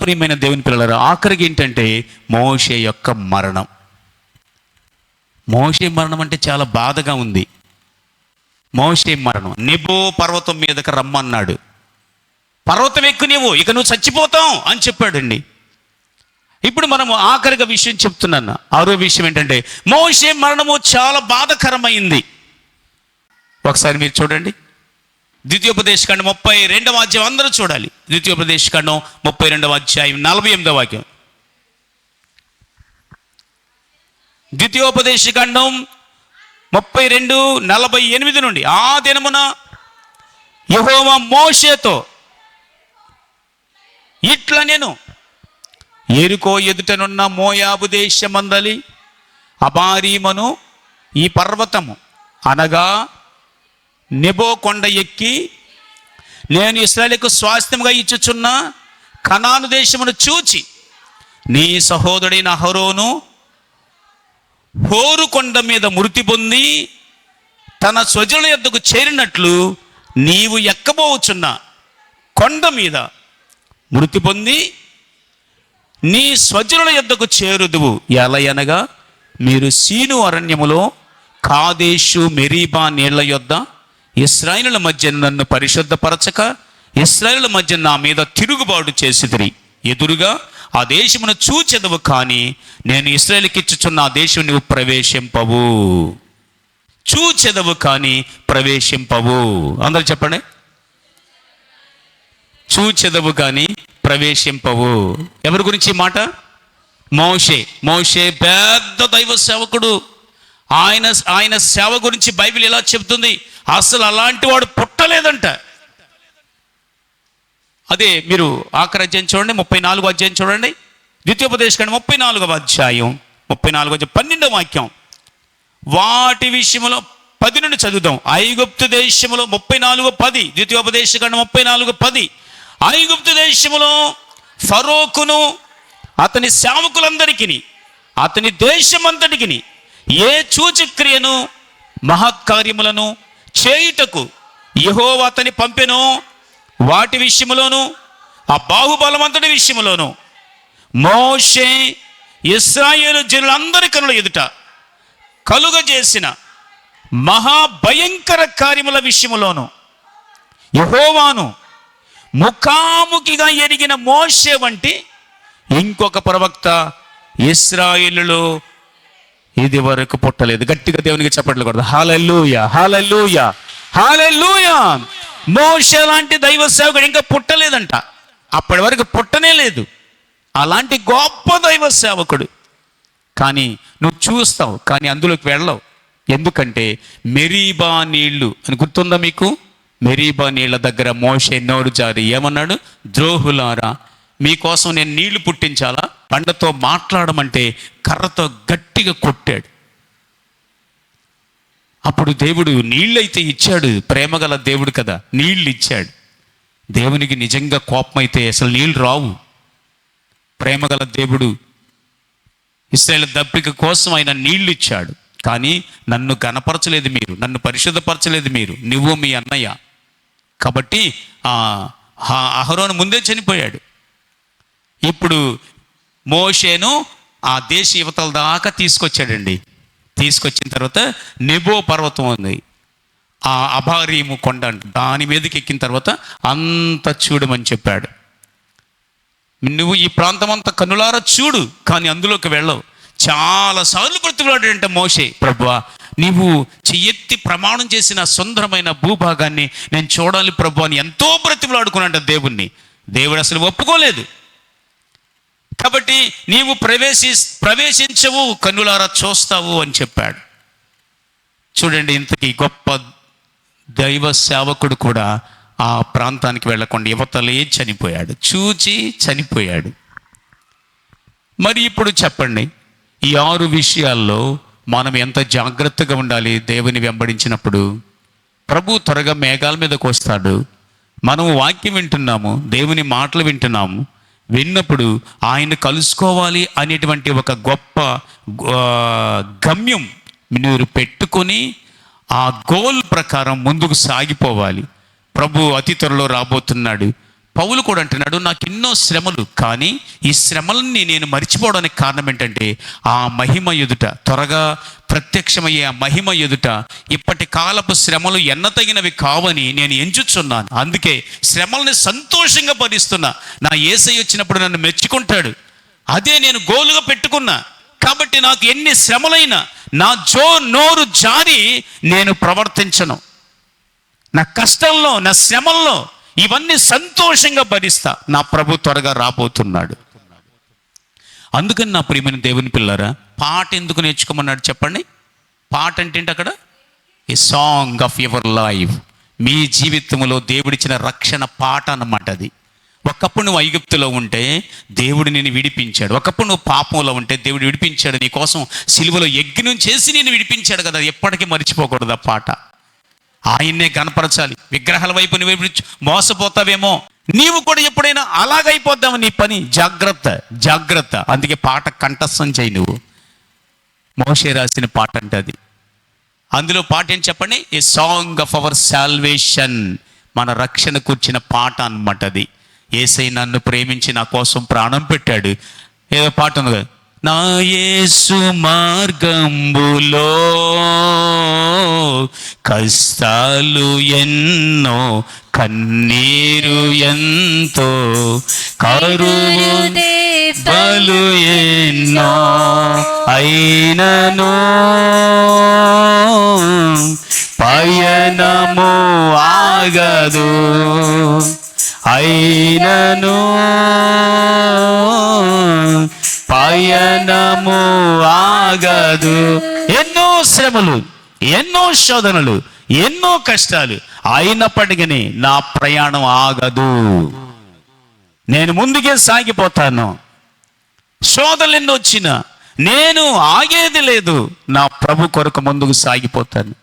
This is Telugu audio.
ప్రియమైన దేవుని పిల్లలారా, ఆఖరికి ఏంటంటే మోషే యొక్క మరణం. మోషే మరణం అంటే చాలా బాధగా ఉంది. మోషే మరణం, నెబో పర్వతం మీదకి రమ్మన్నాడు. పర్వతం ఎక్కు నీవు, ఇక నువ్వు చచ్చిపోతావు అని చెప్పాడండి. ఇప్పుడు మనము ఆఖరిగా విషయం చెప్తున్నాను. ఆరో విషయం ఏంటంటే మోషే మరణము చాలా బాధకరమైంది. ఒకసారి మీరు చూడండి, ద్వితీయోపదేశకాండం 32వ అధ్యాయం, అందరూ చూడాలి. ద్వితీయోపదేశకాండం 32వ అధ్యాయం 48వ వాక్యం. ద్వితీయోపదేశకాండం 32:48 నుండి. ఆ దినమున యెహోవా మోషేతో ఇట్లా నేను యెరికో ఎదుటనున్న మోయాబు దేశమందలి అబారీమను ఈ పర్వతము అనగా నెబో కొండ ఎక్కి నేను ఇశ్రాయేలుకు స్వాస్థ్యముగా ఇచ్చుచున్న కనాను దేశమును చూచి నీ సహోదరుడైన అహరోను హోరు కొండ మీద మృతి పొంది తన స్వజనుల యొద్దకు చేరినట్లు నీవు ఎక్కబోచున్న కొండ మీద మృతి పొంది నీ స్వజనుల యొద్దకు చేరుదువు. ఎలయనగా మీరు సీను అరణ్యములో కాదేషు మెరీబా నీళ్ల యొద్ద ఇశ్రాయేలుల మధ్య నన్ను పరిశుద్ధపరచక ఇశ్రాయేలుల మధ్య నా మీద తిరుగుబాటు చేసితిరి. ఎదురుగా ఆ దేశమును చూచెదవు, కానీ నేను ఇశ్రాయేలుకి ఇచ్చుచున్న ఆ దేశం నువ్వు ప్రవేశింపవు. చూచెదవు కానీ ప్రవేశింపవు. అందరూ చెప్పండి, చూచెదవు కానీ ప్రవేశింపవు. ఎవరి గురించి మాట? మోషే. మోషే పెద్ద దైవ సేవకుడు. ఆయన సేవ గురించి బైబిల్ ఎలా చెబుతుంది? అసలు అలాంటి వాడు పుట్టలేదంట. అదే మీరు ఆఖరి అధ్యాయం చూడండి, 34వ అధ్యాయం చూడండి. ద్వితీయోపదేశకాండం 34వ అధ్యాయం 12వ వాక్యం. వాటి విషయంలో 10 నుండి చదువుదాం. ఐగుప్తు దేశములో 34:10. ద్వితీయోపదేశకాండం 34:10. ఐగుప్తు దేశములో ఫరోకును అతని సేవకులందరికీ అతని దేశమంతటికి ఏ సూచక్రియను మహత్కార్యములను చేయుటకు యెహోవా అతని పంపెనో వాటి విషయములోను ఆ బాహుబలమంతటి విషయములోను మోషే ఇశ్రాయేలు జనులందరి కనుల ఎదుట కలుగజేసిన మహాభయంకర కార్యముల విషయములోను యెహోవాను ముఖాముఖిగా ఎరిగిన మోషే వంటి ఇంకొక ప్రవక్త ఇశ్రాయేలులో ఇది వరకు పుట్టలేదు. గట్టిగా దేవునికి చప్పట్లు కొడదాం. హల్లెలూయా, హల్లెలూయా, హల్లెలూయా. మోషే లాంటి దైవ సేవకుడు ఇంకా పుట్టలేదంట. అప్పటి వరకు పుట్టనే లేదు. అలాంటి గొప్ప దైవ సేవకుడు. కానీ నువ్వు చూస్తావు, కానీ అందులోకి వెళ్ళవు. ఎందుకంటే మెరీబా నీళ్లు అని గుర్తుందా మీకు? మెరీబా నీళ్ళ దగ్గర మోషే నోరు జారి ఏమన్నాడు? ద్రోహులారా, మీకోసం నేను నీళ్లు పుట్టించాలా? బండతో మాట్లాడమంటే కర్రతో గట్టిగా కొట్టాడు. అప్పుడు దేవుడు నీళ్ళైతే ఇచ్చాడు. ప్రేమగల దేవుడు కదా, నీళ్ళు ఇచ్చాడు. దేవునికి నిజంగా కోపం అయితే అసలు నీళ్ళు రావు. ప్రేమగల దేవుడు ఇశ్రాయేలు దప్పిక కోసం ఆయన నీళ్ళు ఇచ్చాడు. కానీ నన్ను గణపరచలేదు మీరు, నన్ను పరిశుద్ధపరచలేదు మీరు, నువ్వు మీ అన్నయ్య. కాబట్టి అహరోను ముందే చనిపోయాడు. ఇప్పుడు మోషేను ఆ దేశ యువతల దాకా తీసుకొచ్చాడండి. తీసుకొచ్చిన తర్వాత నెబో పర్వతం ఉంది, ఆ అబారీము కొండ, దాని మీదకి ఎక్కిన తర్వాత అంత చూడమని చెప్పాడు. నువ్వు ఈ ప్రాంతం అంతా కన్నులారా చూడు, కానీ అందులోకి వెళ్ళవు. చాలాసార్లు బ్రతిమలాడాడంట మోషే, ప్రభువా నీవు చెయ్యెత్తి ప్రమాణం చేసిన సుందరమైన భూభాగాన్ని నేను చూడాలి ప్రభు అని ఎంతో బ్రతిమలాడుకున్నాడంట దేవుణ్ణి. దేవుడు అసలు ఒప్పుకోలేదు. కాబట్టి నీవు ప్రవేశించవు, కన్నులారా చూస్తావు అని చెప్పాడు. చూడండి, ఇంతకీ గొప్ప దైవ సేవకుడు కూడా ఆ ప్రాంతానికి వెళ్ళకుండా యువతలే చనిపోయాడు, చూచి చనిపోయాడు. మరి ఇప్పుడు చెప్పండి, ఈ 6 విషయాల్లో మనం ఎంత జాగ్రత్తగా ఉండాలి దేవుని వెంబడించినప్పుడు? ప్రభు త్వరగా మేఘాల మీదకి వస్తాడు. మనం వాక్యం వింటున్నాము, దేవుని మాటలు వింటున్నాము. విన్నప్పుడు ఆయన కలుసుకోవాలి అనేటువంటి ఒక గొప్ప గమ్యం మీరు పెట్టుకొని ఆ గోల్ ప్రకారం ముందుకు సాగిపోవాలి. ప్రభు అతి త్వరలో రాబోతున్నాడు. పౌలు కూడా అంటున్నాడు, నాకు ఎన్నో శ్రమలు, కానీ ఈ శ్రమల్ని నేను మర్చిపోవడానికి కారణం ఏంటంటే ఆ మహిమ ఎదుట, త్వరగా ప్రత్యక్షమయ్యే ఆ మహిమ ఎదుట ఇప్పటి కాలపు శ్రమలు ఎన్నతగినవి కావని నేను ఎంచుచున్నాను. అందుకే శ్రమల్ని సంతోషంగా భరిస్తున్నా. నా యేసయ్య వచ్చినప్పుడు నన్ను మెచ్చుకుంటాడు, అదే నేను గోలుగా పెట్టుకున్నా. కాబట్టి నాకు ఎన్ని శ్రమలైనా నా నోరు జారి నేను ప్రవర్తించను. నా కష్టంలో, నా శ్రమల్లో ఇవన్నీ సంతోషంగా భరిస్తా. నా ప్రభు త్వరగా రాబోతున్నాడు. అందుకని నా ప్రియమైన దేవుని పిల్లరా, పాట ఎందుకు నేర్చుకోమన్నాడు చెప్పండి? పాట అంటే ఏంటి అక్కడ? ఏ సాంగ్ ఆఫ్ యువర్ లైఫ్. మీ జీవితంలో దేవుడిచ్చిన రక్షణ పాట అన్నమాట అది. ఒకప్పుడు నువ్వు ఐగుప్తులో ఉంటే దేవుడు నిన్ను విడిపించాడు. ఒకప్పుడు నువ్వు పాపంలో ఉంటే దేవుడు విడిపించాడు. నీ కోసం సిలువలో యజ్ఞం చేసి నేను విడిపించాడు కదా. ఎప్పటికీ మర్చిపోకూడదు ఆ పాట. ఆయన్నే గణపరచాలి. విగ్రహాల వైపు నువ్వు మోసపోతావేమో, నీవు కూడా ఎప్పుడైనా అలాగైపోద్దాము నీ పని. జాగ్రత్త, జాగ్రత్త. అందుకే పాట కంఠస్థం చేయి. నువ్వు మోషే రాసిన పాట అంటే అది. అందులో పాట ఏం చెప్పండి? ఏ సాంగ్ ఆఫ్ అవర్ సాల్వేషన్. మన రక్షణ కూర్చిన పాట అన్నమాట అది. యేసయ్య నన్ను ప్రేమించి నా కోసం ప్రాణం పెట్టాడు. ఏదో పాట ఉంది కదా, నా యేసు మార్గంబులో కష్టాలు ఎన్నో, కన్నీరు ఎంతో, కరువు బలు ఎన్నో అయినను పయనము ఆగదు, అయినను పయనము ఆగదు. ఎన్నో శ్రమలు, ఎన్నో శోధనలు, ఎన్నో కష్టాలు అయినప్పటికీ నా ప్రయాణం ఆగదు. నేను ముందుకే సాగిపోతాను. శోధనలు ఎన్నో వచ్చినా నేను ఆగేది లేదు. నా ప్రభు కొరకు ముందుకు సాగిపోతాను.